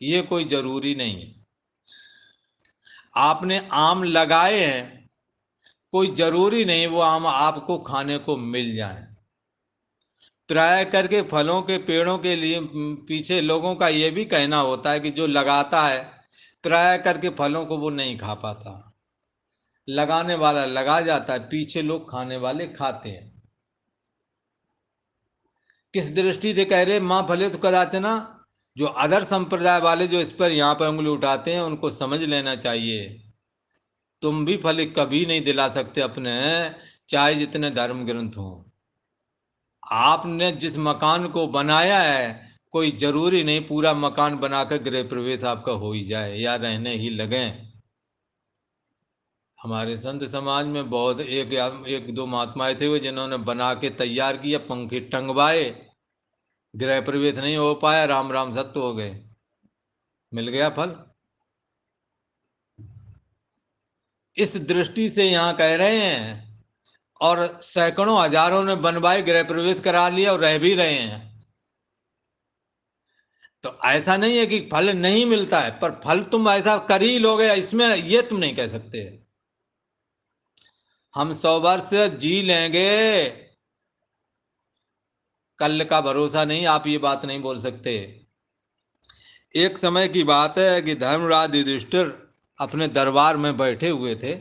ये कोई जरूरी नहीं है। आपने आम लगाए हैं, कोई जरूरी नहीं वो आम आपको खाने को मिल जाए। प्राय करके फलों के पेड़ों के लिए पीछे लोगों का ये भी कहना होता है कि जो लगाता है, प्राय करके फलों को वो नहीं खा पाता। लगाने वाला लगा जाता है, पीछे लोग खाने वाले खाते हैं। किस दृष्टि से कह रहे माँ फले तो कदाचना, जो अदर संप्रदाय वाले जो इस पर यहाँ पर उंगली उठाते हैं उनको समझ लेना चाहिए, तुम भी फल कभी नहीं दिला सकते अपने, चाहे जितने धर्म ग्रंथ हों। आपने जिस मकान को बनाया है, कोई जरूरी नहीं पूरा मकान बनाकर गृह प्रवेश आपका हो ही जाए या रहने ही लगे। हमारे संत समाज में बहुत एक दो महात्माएं थे वो, जिन्होंने बना के तैयार किया, पंखे टंगवाए, गृह प्रवेश नहीं हो पाया, राम राम सत्य हो गए, मिल गया फल। इस दृष्टि से यहाँ कह रहे हैं, और सैकड़ों हजारों ने बनवाए, गृह प्रवेश करा लिया और रह भी रहे हैं। तो ऐसा नहीं है कि फल नहीं मिलता है, पर फल तुम ऐसा कर ही लोगे, इसमें ये तुम नहीं कह सकते। हम 100 वर्ष जी लेंगे, कल का भरोसा नहीं, आप ये बात नहीं बोल सकते। एक समय की बात है कि धर्मराज युधिष्ठिर अपने दरबार में बैठे हुए थे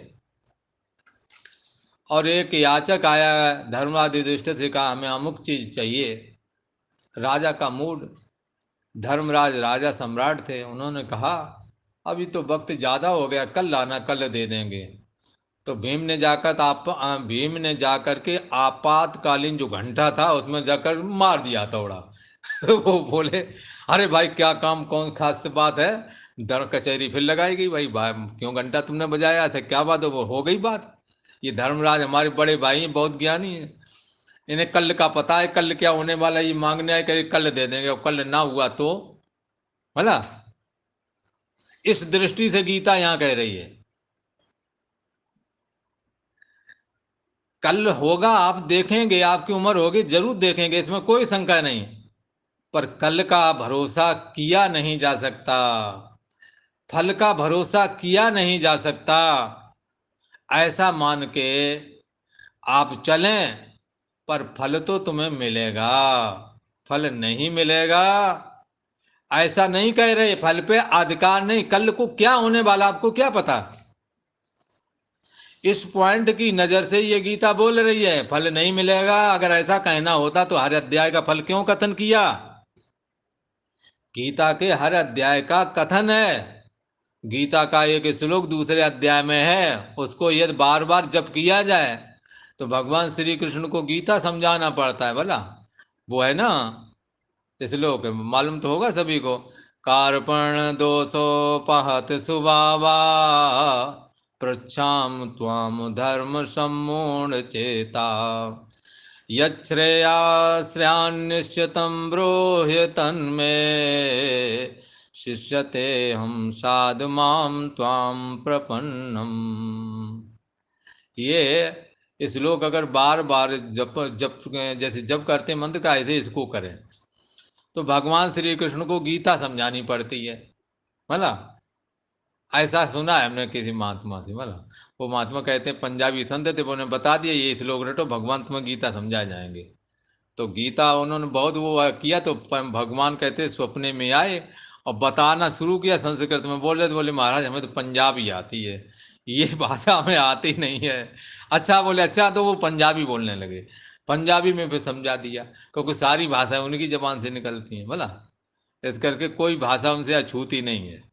और एक याचक आया, धर्मराज युधिष्ठिर से कहा हमें अमुक चीज चाहिए। राजा का मूड, धर्मराज राजा सम्राट थे, उन्होंने कहा अभी तो वक्त ज़्यादा हो गया, कल लाना, कल दे देंगे। तो भीम ने जाकर के आपातकालीन जो घंटा था उसमें जाकर मार दिया थोड़ा। वो बोले अरे भाई क्या काम, कौन खास बात है, दर कचहरी फिर लगाई गई, भाई क्यों घंटा तुमने बजाया था, क्या बात है, वो हो गई बात। ये धर्मराज हमारे बड़े भाई हैं, बहुत ज्ञानी है, इन्हें कल का पता है, कल क्या होने वाला, ये मांगने आए कि कल दे देंगे, और कल ना हुआ तो भला। इस दृष्टि से गीता यहां कह रही है कल होगा, आप देखेंगे, आपकी उम्र होगी, जरूर देखेंगे, इसमें कोई शंका नहीं, पर कल का भरोसा किया नहीं जा सकता, फल का भरोसा किया नहीं जा सकता। ऐसा मान के आप चलें, पर फल तो तुम्हें मिलेगा, फल नहीं मिलेगा ऐसा नहीं कह रहे, फल पे अधिकार नहीं, कल को क्या होने वाला आपको क्या पता। इस पॉइंट की नजर से ये गीता बोल रही है फल नहीं मिलेगा। अगर ऐसा कहना होता तो हर अध्याय का फल क्यों कथन किया। गीता के हर अध्याय का कथन है, गीता का एक श्लोक दूसरे अध्याय में है, उसको यदि बार बार जप किया जाए तो भगवान श्री कृष्ण को गीता समझाना पड़ता है भला। वो है ना श्लोक, मालूम तो होगा सभी को, कार्पण दोषोपहत सुभावा पृच्छाम त्वाम धर्म सम्मूढ़ चेता यच्छ्रेयाश्रयान्निश्चितं ब्रूहि तन्मे शिष्यते हम साधु माम त्वाम प्रपन्नम। ये श्लोक अगर बार बार जप जप जैसे जप करते मंत्र का, ऐसे इसको करें तो भगवान श्री कृष्ण को गीता समझानी पड़ती है भला। ऐसा सुना है हमने किसी महात्मा से भला, वो महात्मा कहते हैं पंजाबी संत थे, उन्होंने बता दिया ये श्लोक रटो, भगवान तुम्हें गीता समझा जाएंगे। तो गीता उन्होंने बहुत वो किया, तो भगवान कहते सपने में आए और बताना शुरू किया, संस्कृत में बोल रहे, तो बोले महाराज हमें तो पंजाबी आती है, ये भाषा हमें आती नहीं है। अच्छा बोले, अच्छा, तो वो पंजाबी बोलने लगे, पंजाबी में फिर समझा दिया, क्योंकि सारी भाषाएं उनकी जबान से निकलती हैं भला, इस करके कोई भाषा उनसे अछूती नहीं है।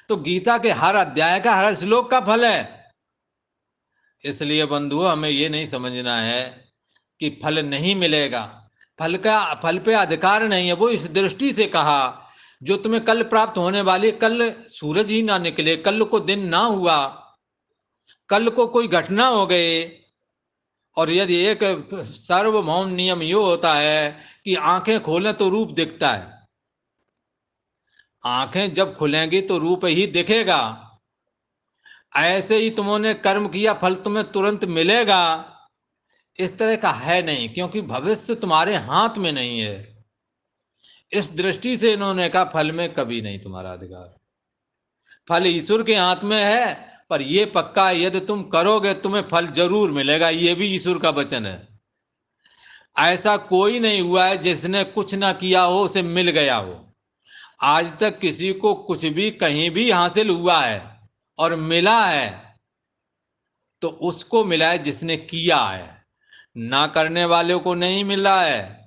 तो गीता के हर अध्याय का, हर श्लोक का फल है। इसलिए बंधुओं हमें ये नहीं समझना है कि फल नहीं मिलेगा, फल पे अधिकार नहीं है। वो इस दृष्टि से कहा जो तुम्हें कल प्राप्त होने वाली, कल सूरज ही ना निकले, कल को दिन ना हुआ, कल को कोई घटना हो गए, और यदि एक सार्वभौम नियम ये होता है कि आंखें खोलें तो रूप दिखता है, आंखें जब खुलेंगी तो रूप ही दिखेगा। ऐसे ही तुमने कर्म किया, फल तुम्हें तुरंत मिलेगा, इस तरह का है नहीं, क्योंकि भविष्य तुम्हारे हाथ में नहीं है। इस दृष्टि से इन्होंने कहा फल में कभी नहीं तुम्हारा अधिकार, फल ईश्वर के हाथ में है, पर यह पक्का है यदि तुम करोगे तुम्हें फल जरूर मिलेगा, यह भी ईश्वर का वचन है। ऐसा कोई नहीं हुआ है जिसने कुछ ना किया हो उसे मिल गया हो। आज तक किसी को कुछ भी कहीं भी हासिल हुआ है और मिला है, तो उसको मिला है जिसने किया है, ना करने वाले को नहीं मिला है।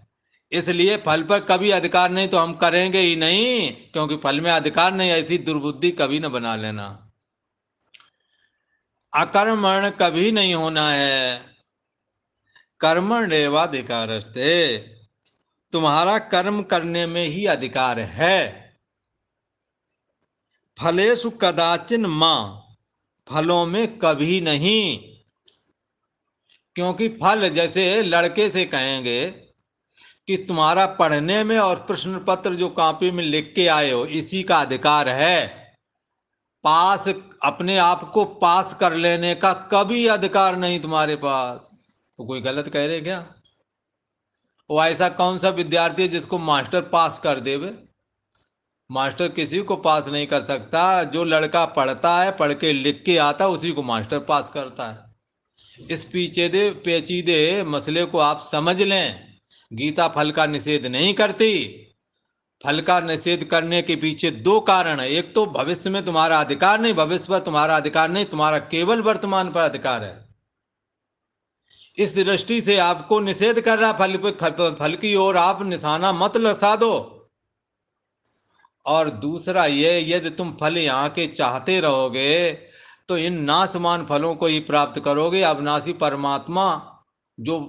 इसलिए फल पर कभी अधिकार नहीं, तो हम करेंगे ही नहीं, क्योंकि फल में अधिकार नहीं। ऐसी दुर्बुद्धि कभी न बना लेना। अकर्मण कभी नहीं होना है, कर्मण्येवाधिकारस्ते, तुम्हारा कर्म करने में ही अधिकार है। फलेषु कदाचिन मां, फलों में कभी नहीं। क्योंकि फल, जैसे लड़के से कहेंगे कि तुम्हारा पढ़ने में और प्रश्न पत्र जो कॉपी में लिख के आए हो, इसी का अधिकार है। पास, अपने आप को पास कर लेने का कभी अधिकार नहीं तुम्हारे पास। तो कोई गलत कह रहे क्या? वो ऐसा कौन सा विद्यार्थी है जिसको मास्टर पास कर देवे? मास्टर किसी को पास नहीं कर सकता। जो लड़का पढ़ता है, पढ़ के लिख के आता है, उसी को मास्टर पास करता है। इस पेचीदे मसले को आप समझ लें। गीता फल का निषेध नहीं करती। फल का निषेध करने के पीछे दो कारण है। एक तो भविष्य में तुम्हारा अधिकार नहीं, भविष्य पर तुम्हारा अधिकार नहीं, तुम्हारा केवल वर्तमान पर अधिकार है। इस दृष्टि से आपको निषेध कर रहा फल की ओर आप निशाना मत लसा दो। और दूसरा ये, यदि तुम फल यहाँ के चाहते रहोगे तो इन नाशमान फलों को ही प्राप्त करोगे। अविनाशी परमात्मा जो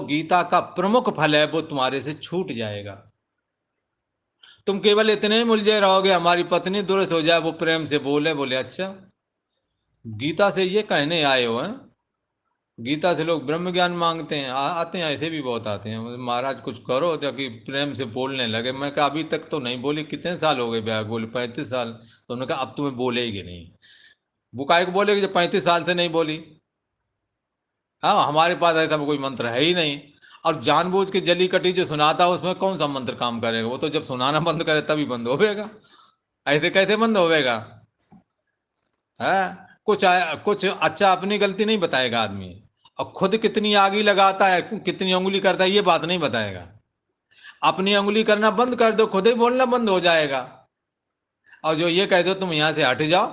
गीता का प्रमुख फल है, वो तुम्हारे से छूट जाएगा। तुम केवल इतने ही मुलझे रहोगे, हमारी पत्नी दुरुस्त हो जाए, वो प्रेम से बोले अच्छा गीता से ये कहने आए हो हैं? गीता से लोग ब्रह्म ज्ञान मांगते हैं, आते हैं, ऐसे भी बहुत आते हैं, महाराज कुछ करो, ताकि प्रेम से बोलने लगे। मैं कहा अभी तक तो नहीं बोली। कितने साल हो गए ब्याह? बोले 35 साल। तो उन्होंने कहा अब तुम्हें बोलेगी नहीं। वो काहे को बोलेगी जब 35 साल से नहीं बोली? हाँ, हमारे पास ऐसा कोई मंत्र है ही नहीं। और जानबूझ के जली कटी जो सुनाता है, उसमें कौन सा मंत्र काम करेगा? वो तो जब सुनाना बंद करे तभी बंद होवेगा। ऐसे कैसे बंद होवेगा? है कुछ अच्छा अपनी गलती नहीं बताएगा आदमी, और खुद कितनी आगी लगाता है, कितनी उंगली करता है, ये बात नहीं बताएगा। अपनी उंगली करना बंद कर दो, खुद ही बोलना बंद हो जाएगा। और जो ये कह दो तुम यहां से हट जाओ,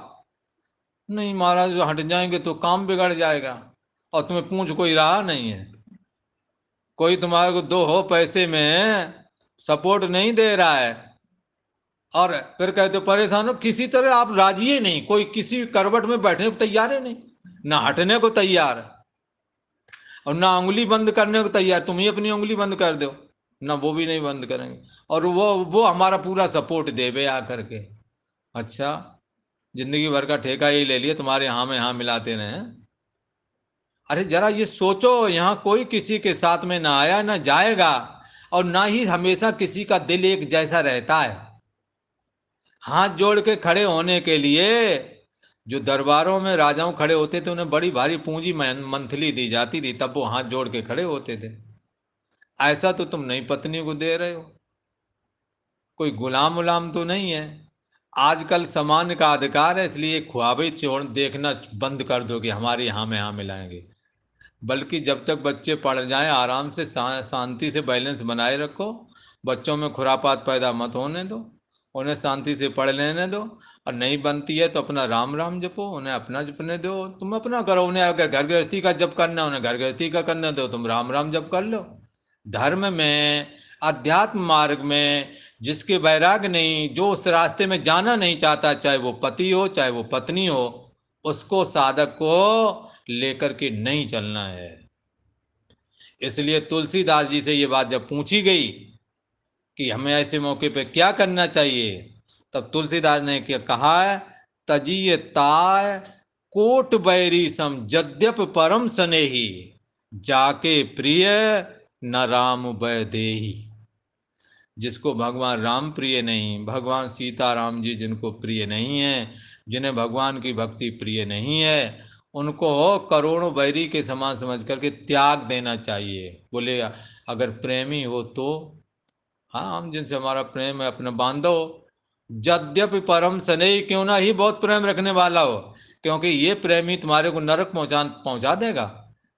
नहीं महाराज जो हट जाएंगे तो काम बिगड़ जाएगा, और तुम्हें पूछ कोई रहा नहीं है। कोई तुम्हारे को दो हो पैसे में सपोर्ट नहीं दे रहा है, और फिर कहते हो परेशान हो। किसी तरह आप राजी ही नहीं, कोई किसी करवट में बैठने को तैयार ही नहीं, ना हटने को तैयार, और ना उंगली बंद करने को तैयार। तुम ही अपनी उंगली बंद कर दो, ना वो भी नहीं बंद करेंगे, और वो हमारा पूरा सपोर्ट देवे आकर के। अच्छा, जिंदगी भर का ठेका ही ले लिया, तुम्हारे हाँ में हाँ मिलाते रहे। अरे जरा ये सोचो, यहाँ कोई किसी के साथ में ना आया ना जाएगा, और ना ही हमेशा किसी का दिल एक जैसा रहता है। हाथ जोड़ के खड़े होने के लिए जो दरबारों में राजाओं खड़े होते थे, उन्हें बड़ी भारी पूंजी मंथली दी जाती थी, तब वो हाथ जोड़ के खड़े होते थे। ऐसा तो तुम नई पत्नी को दे रहे हो। कोई गुलाम उलाम तो नहीं है। आजकल सम्मान का अधिकार है, इसलिए ख्वाबें छोड़ देखना बंद कर दो कि हमारे यहाँ में यहाँ मिलाएंगे। बल्कि जब तक बच्चे पढ़ जाएं, आराम से शांति से बैलेंस बनाए रखो। बच्चों में खुरापात पैदा मत होने दो, उन्हें शांति से पढ़ लेने दो। और नहीं बनती है तो अपना राम राम जपो, उन्हें अपना जपने दो, तुम अपना करो। उन्हें अगर घर गृहस्थी का जप करना है, उन्हें घर गृहस्थी का करने दो, तुम राम राम जप कर लो। धर्म में, अध्यात्म मार्ग में जिसके वैराग्य नहीं, जो उस रास्ते में जाना नहीं चाहता, चाहे वो पति हो चाहे वो पत्नी हो, उसको, साधक को लेकर के नहीं चलना है। इसलिए तुलसीदास जी से ये बात जब पूछी गई कि हमें ऐसे मौके पे क्या करना चाहिए, तब तुलसीदास ने क्या कहा है? तजीय ताय कोट बैरी सम यद्यप परम स्नेही, जाके प्रिय न राम वैदेही। जिसको भगवान राम प्रिय नहीं, भगवान सीताराम जी जिनको प्रिय नहीं है, जिन्हें भगवान की भक्ति प्रिय नहीं है, उनको करोड़ों बैरी के समान समझ करके त्याग देना चाहिए। बोले अगर प्रेमी हो तो हाँ, हम जिनसे हमारा प्रेम है अपना बांधो। यद्यपि परम स्नेही, क्यों ना ही बहुत प्रेम रखने वाला हो, क्योंकि ये प्रेमी तुम्हारे को नरक पहुंचा देगा।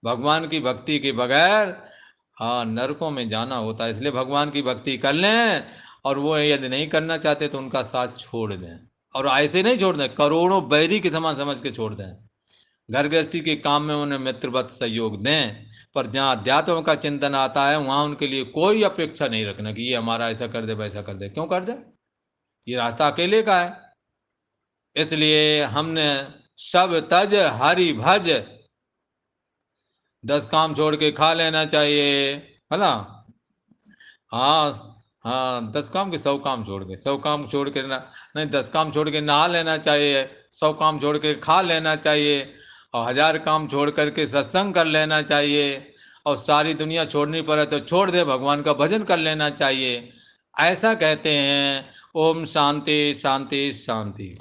भगवान की भक्ति के बगैर हाँ नरकों में जाना होता है। इसलिए भगवान की भक्ति कर लें, और वो यदि नहीं करना चाहते तो उनका साथ छोड़ दें। और ऐसे नहीं छोड़ दें, करोड़ों बैरी के समान समझ के छोड़ दें। घर गृहस्थी के काम में उन्हें मित्रवत सहयोग दें, पर जहाँ अध्यात्म का चिंतन आता है वहाँ उनके लिए कोई अपेक्षा नहीं रखना कि ये हमारा ऐसा कर दे वैसा कर दे। क्यों कर दे? ये रास्ता अकेले का है। इसलिए हमने सब तज हरि भज, 10 काम छोड़ के खा लेना चाहिए, है ना। हाँ हाँ, 10 काम के 100 काम छोड़ के, 100 काम छोड़ के ना, नहीं 10 काम छोड़ के नहा लेना चाहिए, 100 काम छोड़ के खा लेना चाहिए, और 1000 काम छोड़ करके सत्संग कर लेना चाहिए, और सारी दुनिया छोड़नी पड़े तो छोड़ दे, भगवान का भजन कर लेना चाहिए। ऐसा कहते हैं। ओम शांति शांति शांति।